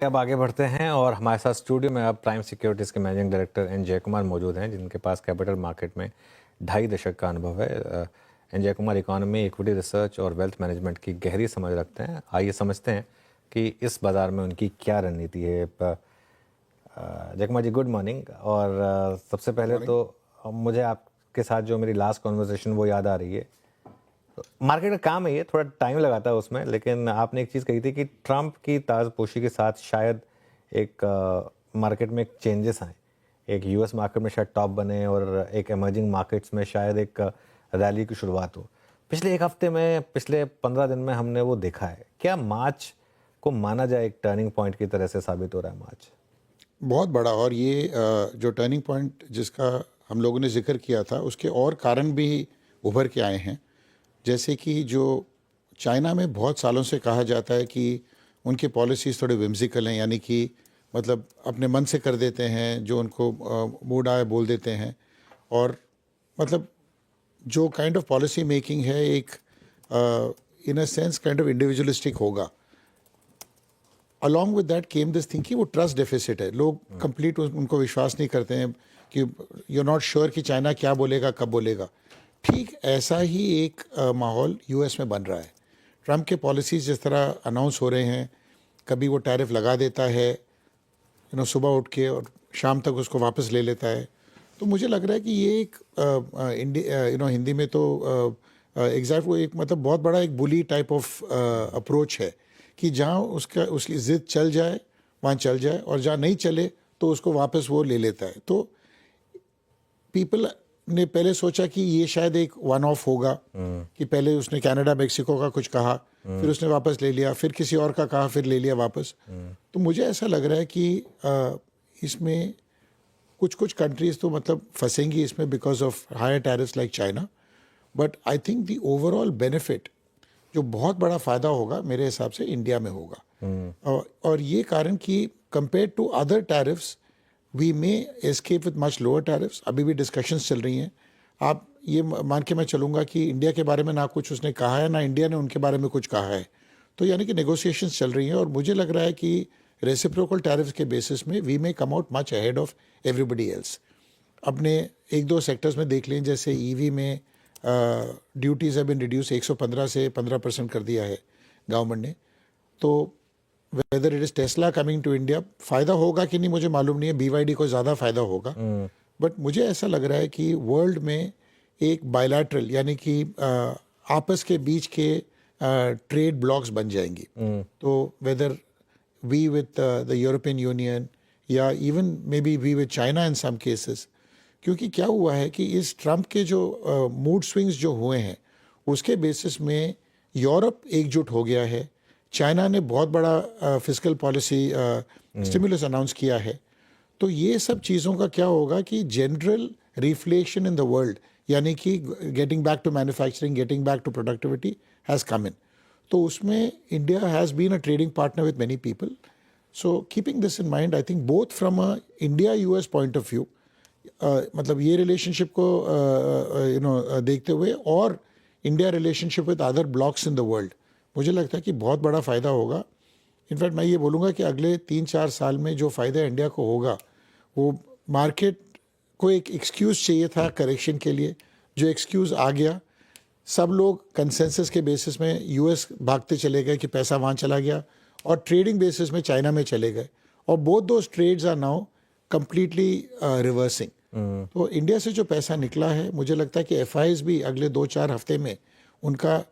अब आगे बढ़ते हैं और हमारे साथ स्टूडियो में अब प्राइम सिक्योरिटीज़ के मैनेजिंग डायरेक्टर एन जयकुमार मौजूद हैं, जिनके पास कैपिटल मार्केट में 2.5 दशक का अनुभव है। N Jayakumar economy, equity research और वेल्थ मैनेजमेंट की गहरी समझ रखते हैं। आइए समझते हैं कि इस बाज़ार में उनकी क्या रणनीति है। जयकुमार जी, गुड मॉर्निंग। और सबसे पहले तो मुझे आपके साथ जो मेरी लास्ट कॉन्वर्सेशन वो याद आ रही है। मार्केट का काम है, ये थोड़ा टाइम लगाता है उसमें, लेकिन आपने एक चीज़ कही थी कि ट्रंप की ताजपोशी के साथ शायद एक मार्केट में एक चेंजेस आए, एक यूएस मार्केट में शायद टॉप बने और एक एमर्जिंग मार्केट्स में शायद एक रैली की शुरुआत हो। पिछले एक हफ्ते में, पिछले 15 दिन में हमने वो देखा है। क्या मार्च को माना जाए एक टर्निंग पॉइंट की तरह से साबित हो रहा है मार्च? बहुत बड़ा। और ये जो टर्निंग पॉइंट जिसका हम लोगों ने जिक्र किया था, उसके और कारण भी उभर के आए हैं। जैसे कि जो चाइना में बहुत सालों से कहा जाता है कि उनकी पॉलिसीज़ थोड़े विम्सिकल हैं, यानी कि मतलब अपने मन से कर देते हैं, जो उनको मूड आए बोल देते हैं। और मतलब जो काइंड ऑफ पॉलिसी मेकिंग है, एक in a sense kind of individualistic होगा। Along with that came this thing कि वो ट्रस्ट डेफिसिट है। लोग कंप्लीट उनको विश्वास नहीं करते हैं कि यू आर नॉट श्योर कि चाइना क्या बोलेगा, कब बोलेगा। ठीक ऐसा ही एक माहौल यूएस में बन रहा है। ट्रंप के पॉलिसीज़ जिस तरह अनाउंस हो रहे हैं, कभी वो टैरिफ लगा देता है, सुबह उठ के, और शाम तक उसको वापस ले लेता है। तो मुझे लग रहा है कि ये एक हिंदी में तो एग्जैक्ट वो एक मतलब बहुत बड़ा एक बुली टाइप ऑफ अप्रोच है कि जहाँ उसकी ज़िद चल जाए वहाँ चल जाए, और जहाँ नहीं चले तो उसको वापस वो ले लेता है। तो पीपल ने पहले सोचा कि ये शायद एक वन ऑफ होगा, कि पहले उसने कनाडा मेक्सिको का कुछ कहा, फिर उसने वापस ले लिया, फिर किसी और का कहा, फिर ले लिया वापस। तो मुझे ऐसा लग रहा है कि इसमें कुछ कुछ कंट्रीज तो मतलब फंसेंगी इसमें because of higher tariffs like China. But I think the overall benefit, जो बहुत बड़ा फ़ायदा होगा मेरे हिसाब से, इंडिया में होगा। और ये कारण कि compare to other tariffs we may escape with much lower tariffs. अभी भी डिस्कशंस चल रही हैं। आप ये मान के मैं चलूँगा कि इंडिया के बारे में ना कुछ उसने कहा है, ना इंडिया ने उनके बारे में कुछ कहा है। तो यानी कि नेगोशिएशंस चल रही हैं, और मुझे लग रहा है कि रेसिप्रोकल टैरिफ्स के बेसिस में we may come out much ahead of everybody else. अपने एक दो सेक्टर्स में देख लें, जैसे ईवी में ड्यूटीज़ हैव बीन रिड्यूस 115 से 15% कर दिया है गवर्नमेंट ने। तो whether it is Tesla coming to India, फ़ायदा होगा कि नहीं मुझे मालूम नहीं है। BYD को ज़्यादा फ़ायदा होगा। बट मुझे ऐसा लग रहा है कि वर्ल्ड में एक बायलैटरल, यानी कि आपस के बीच के ट्रेड ब्लॉक्स बन जाएंगी। तो whether we with the European Union, या even maybe we with China in some cases. क्योंकि क्या हुआ है कि इस ट्रंप के जो मूड स्विंग्स जो हुए हैं, उसके बेसिस में यूरोप एकजुट हो गया है। चाइना ने बहुत बड़ा फिस्कल पॉलिसी स्टिमुलस अनाउंस किया है। तो ये सब चीज़ों का क्या होगा कि general reflation in the world, यानी कि getting back to manufacturing, getting back to productivity has come in. तो उसमें India has been a trading partner with many people. So keeping this in mind, I think both from a India US point of view, मतलब ये relationship को देखते हुए, और India relationship with other blocks in the world, मुझे लगता है कि बहुत बड़ा फ़ायदा होगा। इनफैक्ट मैं ये बोलूँगा कि अगले 3-4 साल में जो फ़ायदा इंडिया को होगा, वो मार्केट को एक एक्सक्यूज़ चाहिए था करेक्शन के लिए, जो एक्सक्यूज़ आ गया। सब लोग कंसेंसस के बेसिस में यूएस भागते चले गए कि पैसा वहाँ चला गया, और ट्रेडिंग बेसिस में चाइना में चले गए, और both those trades are now completely reversing. तो इंडिया से जो पैसा निकला है, मुझे लगता है कि एफआईज भी अगले 2-4 हफ्ते में उनका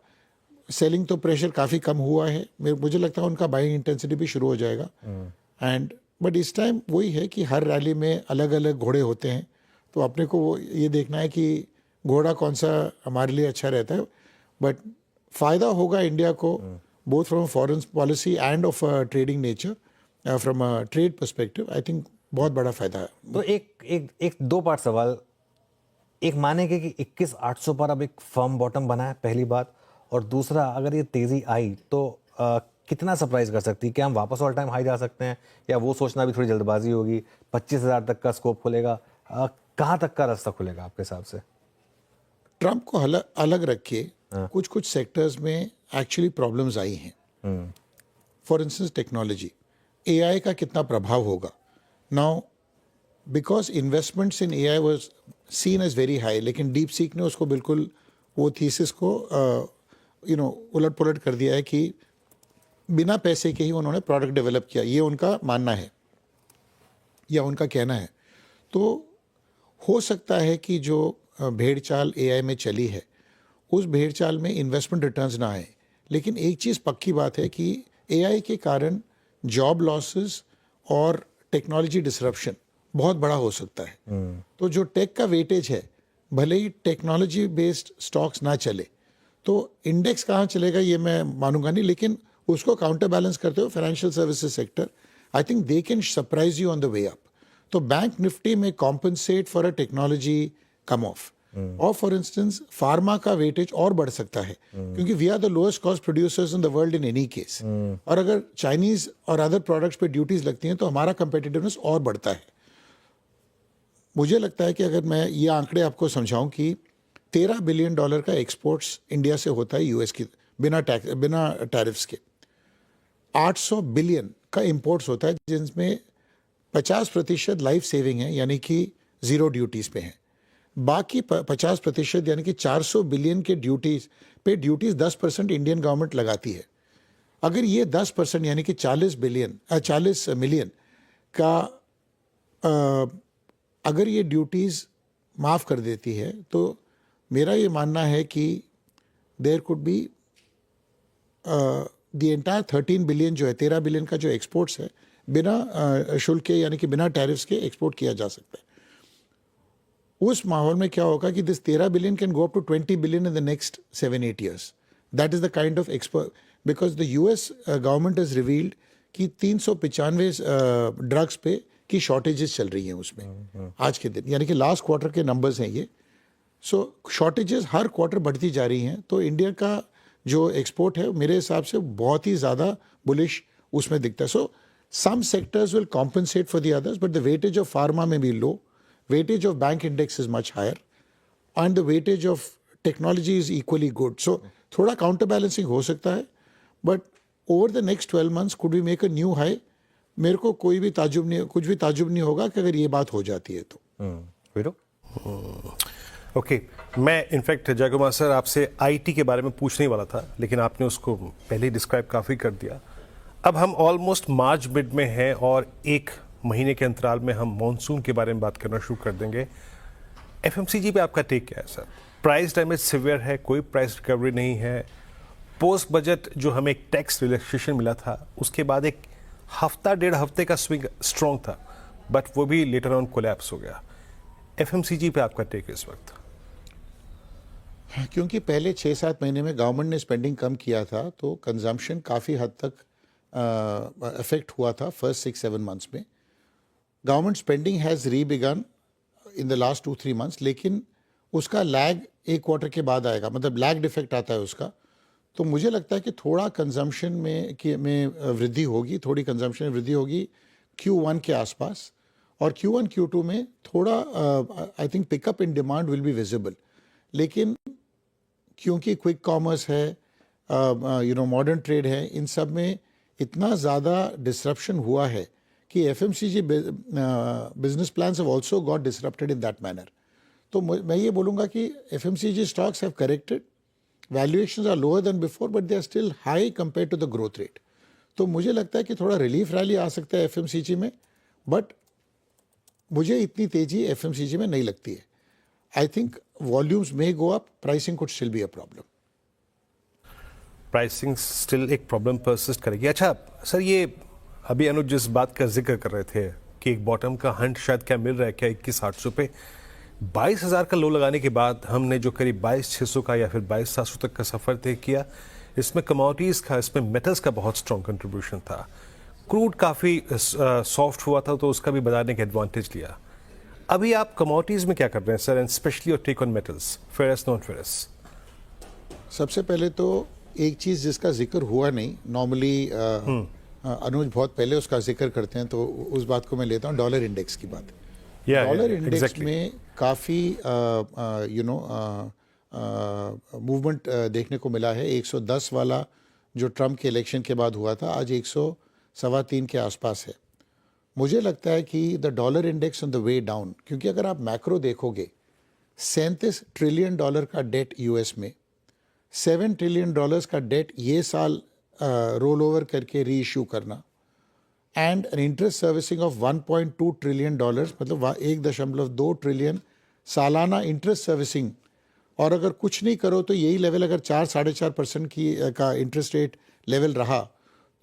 सेलिंग तो प्रेशर काफ़ी कम हुआ है, मुझे लगता है उनका बाइंग इंटेंसिटी भी शुरू हो जाएगा। एंड बट इस टाइम वही है कि हर रैली में अलग अलग घोड़े होते हैं, तो अपने को वो ये देखना है कि घोड़ा कौन सा हमारे लिए अच्छा रहता है। बट फ़ायदा होगा इंडिया को, both from foreign policy end of trading nature, from a trade perspective. I think बहुत बड़ा फ़ायदा है। तो एक दो पार्ट सवाल। एक मानेंगे कि 21,800 पर अब एक फर्म बॉटम बना है, पहली बात। और दूसरा, अगर ये तेज़ी आई तो कितना सरप्राइज कर सकती है? क्या हम वापस ऑल टाइम हाई जा सकते हैं, या वो सोचना भी थोड़ी जल्दबाजी होगी? 25,000 तक का स्कोप खुलेगा? कहाँ तक का रास्ता खुलेगा आपके हिसाब से? ट्रंप को अलग रख के कुछ कुछ सेक्टर्स में एक्चुअली प्रॉब्लम्स आई हैं। फॉर इंस्टेंस टेक्नोलॉजी, AI का कितना प्रभाव होगा. Now because investments in AI was seen as very high, लेकिन डीप सीक ने उसको बिल्कुल वो थीसिस को उलट पुलट कर दिया है कि बिना पैसे के ही उन्होंने प्रोडक्ट डेवलप किया, ये उनका मानना है या उनका कहना है. तो हो सकता है कि जो भेड़ चाल AI में चली है उस भेड़ चाल में इन्वेस्टमेंट रिटर्न्स ना आए, लेकिन एक चीज़ पक्की बात है कि AI के कारण जॉब लॉसेस और टेक्नोलॉजी डिसरप्शन बहुत बड़ा हो सकता है. तो जो टेक का वेटेज है, भले ही टेक्नोलॉजी बेस्ड स्टॉक्स ना चले तो इंडेक्स कहाँ चलेगा ये मैं मानूंगा नहीं, लेकिन उसको काउंटर बैलेंस करते हुए financial services sector, I think they can surprise you on the way up. तो बैंक निफ्टी में compensate for a technology come off, और फॉर इंस्टेंस फार्मा का वेटेज और बढ़ सकता है क्योंकि we are the lowest cost producers in the world in any case. और अगर चाइनीज और अदर प्रोडक्ट्स पे ड्यूटीज लगती हैं तो हमारा कंपेटिटिवनेस और बढ़ता है. मुझे लगता है कि अगर मैं ये आंकड़े आपको समझाऊं कि $13 बिलियन का एक्सपोर्ट्स इंडिया से होता है यूएस की बिना टैरिफ्स के, 800 बिलियन का इंपोर्ट्स होता है जिसमें 50% लाइफ सेविंग है यानी कि जीरो ड्यूटीज पे हैं. बाकी 50% यानी कि 400 बिलियन के ड्यूटीज 10% इंडियन गवर्नमेंट लगाती है. अगर ये 10% यानी कि 40 मिलियन का अगर ये ड्यूटीज माफ़ कर देती है तो मेरा ये मानना है कि there could be the entire 13 billion जो है, 13 बिलियन का जो एक्सपोर्ट्स है बिना शुल्क के यानी कि बिना टैरिफ्स के एक्सपोर्ट किया जा सकता है. उस माहौल में क्या होगा कि this 13 billion can go up to 20 billion in the next 7-8 years. That is the kind of export because the US government is revealed कि 395 ड्रग्स पे की शॉर्टेजेस चल रही हैं उसमें आज के दिन, यानी कि लास्ट क्वार्टर के नंबर्स हैं ये. सो शॉर्टेजेस हर क्वार्टर बढ़ती जा रही हैं. तो इंडिया का जो एक्सपोर्ट है मेरे हिसाब से बहुत ही ज़्यादा बुलिश उसमें दिखता है. सो some sectors will compensate for the others, but the weightage of pharma may be low, weightage of bank index is much higher, and the weightage of technology is equally good. So थोड़ा counterbalancing हो सकता है, but over the next 12 months could we make a new high? मेरे को कुछ भी ताजुब नहीं होगा कि अगर ये बात हो जाती है तो. वीरू? ओके, मैं इनफैक्ट जय कुमार सर आपसे आईटी के बारे में पूछने वाला था, लेकिन आपने उसको पहले ही डिस्क्राइब काफ़ी कर दिया. अब हम ऑलमोस्ट मार्च मिड में हैं और एक महीने के अंतराल में हम मॉनसून के बारे में बात करना शुरू कर देंगे. एफएमसीजी पे आपका टेक क्या है सर? प्राइस डैमेज सिवियर है, कोई प्राइस रिकवरी नहीं है. पोस्ट बजट जो हमें एक टैक्स रिलैक्सेशन मिला था उसके बाद एक हफ्ता 1.5 हफ्ते का स्विंग स्ट्रॉन्ग था, बट वो भी लेटर ऑन कोलैप्स हो गया. एफएमसीजी पे आपका टेक इस वक्त? क्योंकि पहले 6-7 महीने में गवर्नमेंट ने स्पेंडिंग कम किया था तो कंजम्पशन काफ़ी हद तक अफेक्ट हुआ था फर्स्ट 6-7 मंथ्स में. Government spending has rebegun in the last 2-3 months, लेकिन उसका लैग एक क्वार्टर के बाद आएगा, मतलब लैग इफेक्ट आता है उसका. तो मुझे लगता है कि थोड़ा कंजम्पशन में वृद्धि होगी, थोड़ी कंजम्पशन में वृद्धि होगी Q1 के आसपास, और Q1 Q2 में थोड़ा I think pickup in demand will be visible. लेकिन क्योंकि क्विक कॉमर्स है, मॉडर्न ट्रेड है, इन सब में इतना ज़्यादा डिसरप्शन हुआ है कि FMCG business plans have also got disrupted in that manner. तो मैं ये बोलूँगा कि FMCG stocks have corrected, valuations are lower than before but they are still high compare to the growth rate. तो मुझे लगता है कि थोड़ा रिलीफ रैली आ सकता है एफएमसीजी में, बट मुझे इतनी तेज़ी एफएमसीजी में नहीं लगती है. I think volumes may go up, pricing could still be a problem. Pricing still एक प्रॉब्लम परसिस्ट करेगी. अच्छा सर, ये अभी अनुज जिस बात का जिक्र कर रहे थे कि एक बॉटम का हंट शायद क्या मिल रहा है क्या 21,800 पे, 22,000 का लो लगाने के बाद हमने जो करीब 22,600 का या फिर 22,700 तक का सफ़र तय किया, इसमें कमोडिटीज़ का, इसमें मेटल्स का बहुत स्ट्रॉन्ग कंट्रीब्यूशन था. क्रूड काफ़ी सॉफ्ट हुआ था तो उसका भी बाजार ने एक एडवांटेज लिया. अभी आप कमोडिटीज़ में क्या कर रहे हैं sir, and specially your take on metals, ferrous non ferrous? सबसे पहले तो एक चीज़ जिसका जिक्र हुआ नहीं, नॉर्मली अनुज बहुत पहले उसका जिक्र करते हैं तो उस बात को मैं लेता हूँ, डॉलर इंडेक्स की बात. डॉलर इंडेक्स में काफ़ी मूवमेंट देखने को मिला है. 110 वाला जो ट्रम्प के इलेक्शन के बाद हुआ था, आज 107 3.25 के आसपास है। मुझे लगता है कि the dollar index on the way down, क्योंकि अगर आप मैक्रो देखोगे 37 ट्रिलियन डॉलर का डेट यूएस में, 7 ट्रिलियन डॉलर्स का डेट ये साल रोल ओवर करके री इशू करना, and an interest servicing of 1.2 trillion dollars, मतलब 1.2 ट्रिलियन सालाना इंटरेस्ट सर्विसिंग, और अगर कुछ नहीं करो तो यही लेवल अगर 4-4.5% की का इंटरेस्ट रेट लेवल रहा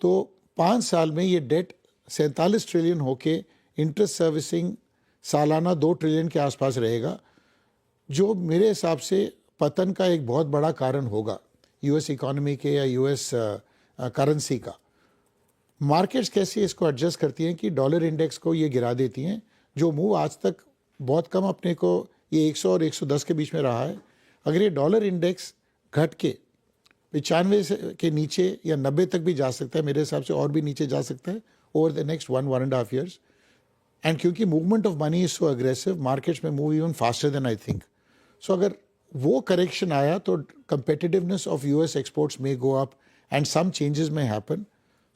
तो 5 साल में ये डेट 47 ट्रिलियन होके इंटरेस्ट सर्विसिंग सालाना 2 ट्रिलियन के आसपास रहेगा, जो मेरे हिसाब से पतन का एक बहुत बड़ा कारण होगा यूएस इकोनॉमी के या यूएस करेंसी का। मार्केट्स कैसे इसको एडजस्ट करती हैं कि डॉलर इंडेक्स को ये गिरा देती हैं, जो मूव आज तक बहुत कम अपने को ये 100 और 110 के बीच में रहा है। अगर ये डॉलर इंडेक्स घट के 95 के नीचे या 90 तक भी जा सकता है, मेरे हिसाब से और भी नीचे जा सकता है over the next 1.5 years, and क्योंकि movement of money is so aggressive, markets में move even faster than I think. So अगर वो करेक्शन आया तो competitiveness of US exports may go up and some changes may happen.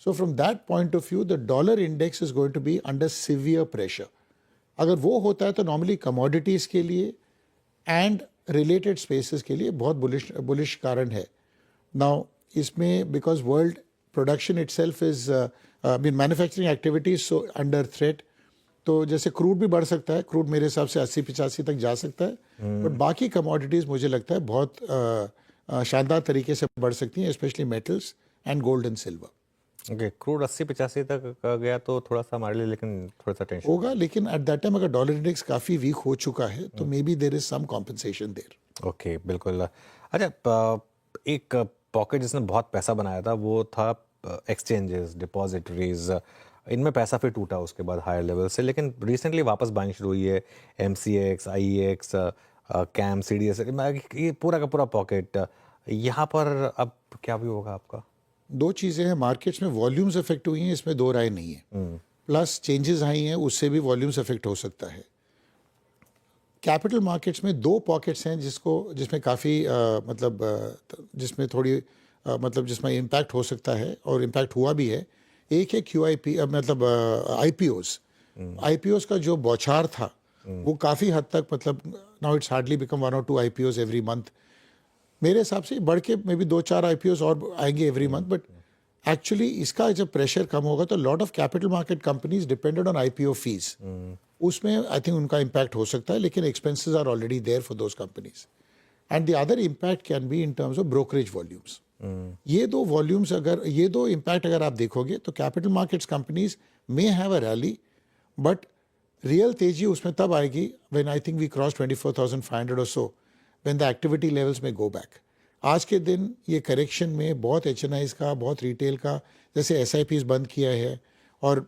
So from that point of view, the dollar index is going to be under severe pressure. अगर वो होता है तो normally commodities के लिए and related spaces के लिए बहुत बुलिश कारण है। नाउ इसमें because world production itself is manufacturing activities so under threat, तो जैसे क्रूड भी बढ़ सकता है, क्रूड मेरे हिसाब से 80-85 तक जा सकता है, बट बाकी कमोडिटीज़ मुझे लगता है बहुत शानदार तरीके से बढ़ सकती हैं, specially metals and gold and silver. Okay, crude 80-85 तक गया तो थोड़ा सा हमारे लिए लेकिन थोड़ा सा टेंशन होगा, लेकिन एट दैट टाइम अगर डॉलर इंडेक्स काफ़ी वीक हो चुका है तो may be there is some compensation there. Okay, बिल्कुल। अच्छा, एक पॉकेट जिसने बहुत पैसा बनाया था वो था एक्सचेंजेस, डिपॉजिटरीज, इनमें पैसा फिर टूटा उसके बाद हायर लेवल से, लेकिन रिसेंटली वापस बाइंग शुरू हुई है। MCX, IEX, कैम, CDS, ये पूरा का पूरा पॉकेट, यहाँ पर अब क्या भी होगा आपका? दो चीज़ें हैं, मार्केट्स में वॉल्यूम्स इफेक्ट हुई हैं, इसमें दो राय नहीं है, प्लस चेंजेस आई हैं, उससे भी वॉल्यूम्स इफेक्ट हो सकता है। कैपिटल मार्केट्स में दो पॉकेट्स हैं जिसमें काफ़ी जिसमें थोड़ी जिसमें इम्पैक्ट हो सकता है और इम्पैक्ट हुआ भी है। एक है QIP, IPOs का जो बौछार था वो काफ़ी हद तक now it's hardly become 1 or 2 IPOs every month. मेरे हिसाब से बढ़ के मे बी 2-4 IPOs और आएंगे एवरी मंथ, बट एक्चुअली इसका जब प्रेशर कम होगा तो lot of capital market companies depended on IPO फीस, उसमें आई थिंक उनका इम्पैक्ट हो सकता है, लेकिन expenses are already there for those companies. And the other impact can be in terms of brokerage volumes. ये दो इम्पैक्ट अगर आप देखोगे तो capital markets companies may have a rally, but real तेजी उसमें तब आएगी when I think we cross 24,500 और so, when the activity levels में गो बैक। आज के दिन ये करेक्शन में बहुत HNIs का, बहुत रिटेल का, जैसे SIPs बंद किया है और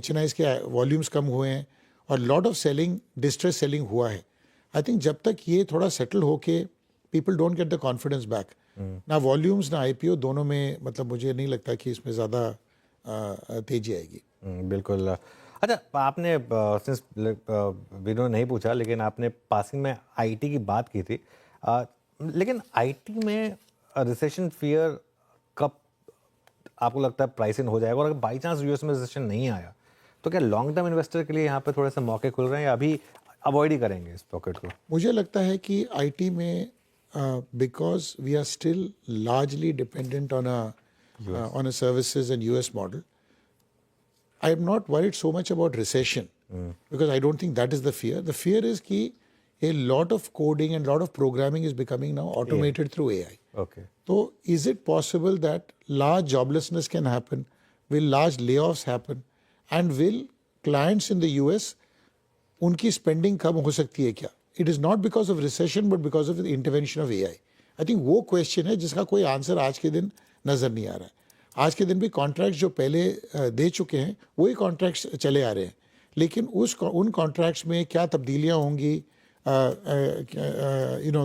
HNIs के वॉल्यूम्स कम हुए हैं और lot of selling, distress selling हुआ है। आई थिंक जब तक ये थोड़ा सेटल होके people don't get the confidence back, ना वॉल्यूम्स ना IPO दोनों में, मुझे नहीं लगता कि इसमें ज़्यादा तेजी आएगी। बिल्कुल। अच्छा, आपने सिंस वीडियो नहीं पूछा, लेकिन आपने पासिंग में IT की बात की थी, लेकिन IT में रिसेशन फियर कब आपको लगता है प्राइस इन हो जाएगा, और अगर बाई चांस US में रिसेशन नहीं आया तो क्या लॉन्ग टर्म इन्वेस्टर के लिए यहाँ पे थोड़े से मौके खुल रहे हैं या अभी अवॉइड ही करेंगे इस पॉकेट को? मुझे लगता है कि IT में because we are still largely dependent on a services and US model, I am not worried so much about recession because I don't think that is the fear. The fear is कि a lot of coding and lot of programming is becoming now automated through AI. Okay. So is it possible that large joblessness can happen? Will large layoffs happen? And will clients in the US, उनकी spending कम हो सकती है क्या? It is not because of recession but because of the intervention of AI. I think वो question है जिसका कोई answer आज के दिन नज़र नहीं आ रहा है। आज के दिन भी कॉन्ट्रैक्ट्स जो पहले दे चुके हैं वही कॉन्ट्रैक्ट्स चले आ रहे हैं, लेकिन उन कॉन्ट्रैक्ट्स में क्या तब्दीलियाँ होंगी,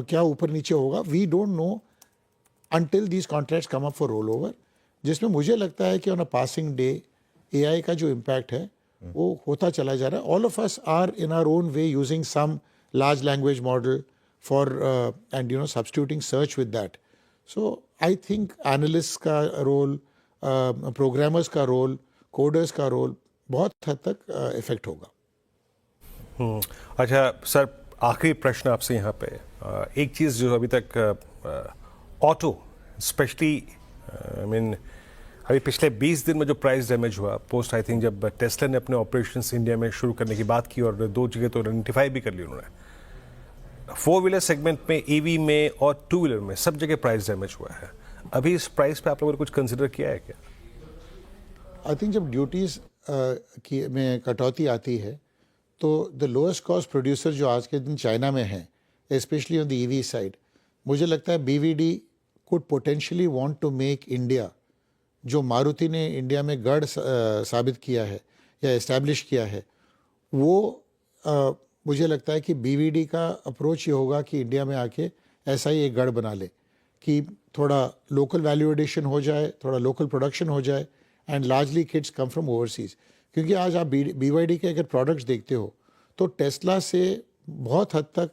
क्या ऊपर नीचे होगा, we don't know until these contracts come up for rollover, जिसमें मुझे लगता है कि on a passing day AI का जो इम्पैक्ट है वो होता चला जा रहा है। All of us are in our own way using some large language model for and substituting search with that. So I think analysts का role, प्रोग्रामर्स का रोल, कोडर्स का रोल बहुत हद तक इफेक्ट होगा। अच्छा सर, आखिरी प्रश्न आपसे यहाँ पे एक चीज़ जो अभी तक ऑटो स्पेशली आई मीन अभी पिछले 20 दिन में जो प्राइस डैमेज हुआ पोस्ट आई थिंक जब टेस्ला ने अपने ऑपरेशंस इंडिया में शुरू करने की बात की और 2 जगह तो आइडेंटिफाई भी कर ली उन्होंने, 4 व्हीलर सेगमेंट में, ईवी में और 2 व्हीलर में सब जगह प्राइस डैमेज हुआ है। अभी इस प्राइस पे आप लोगों ने कुछ कंसिडर किया है क्या? आई थिंक जब ड्यूटीज़ में कटौती आती है तो द लोएस्ट कॉस्ट प्रोड्यूसर जो आज के दिन चाइना में है, specially on the EV side, मुझे लगता है BYD could potentially want to make India, जो मारुति ने इंडिया में गढ़ साबित किया है या इस्टेब्लिश किया है, वो मुझे लगता है कि बीवीडी का अप्रोच ये होगा कि इंडिया में आके ऐसा ही एक गढ़ बना ले कि थोड़ा लोकल वैल्यू एडिशन हो जाए, थोड़ा लोकल प्रोडक्शन हो जाए and largely kids come from overseas. क्योंकि आज आप BYD के अगर प्रोडक्ट्स देखते हो तो टेस्ला से बहुत हद तक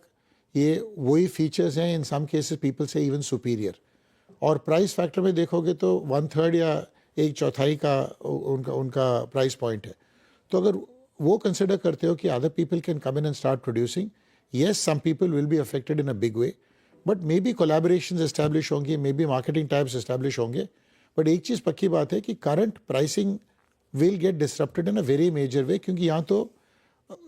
ये वही फीचर्स हैं, इन सम केसेस पीपल से इवन सुपीरियर। और प्राइस फैक्टर में देखोगे तो 1/3 या 1/4 का उनका प्राइस पॉइंट है। तो अगर वो कंसिडर करते हो कि other people can come in and start producing, yes some people will be affected in a big way, but maybe collaborations establish होंगे, maybe marketing types establish होंगे। But एक चीज़ पक्की बात है कि current pricing will get disrupted in a very major way, क्योंकि यहाँ तो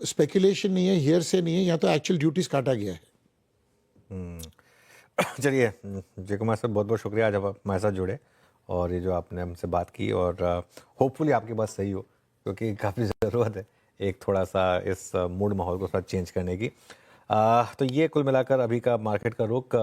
स्पेकुलेशन नहीं है, हियर से नहीं है, यहाँ तो एक्चुअल ड्यूटीज काटा गया है। चलिए जय कुमार सर, बहुत बहुत शुक्रिया आज आप हमारे साथ जुड़े और ये जो आपने हमसे बात की, और होपफुली आपकी बात सही हो, क्योंकि काफ़ी ज़रूरत है एक थोड़ा सा इस मूड माहौल को थोड़ा चेंज करने की। तो ये कुल मिलाकर अभी का मार्केट का रुख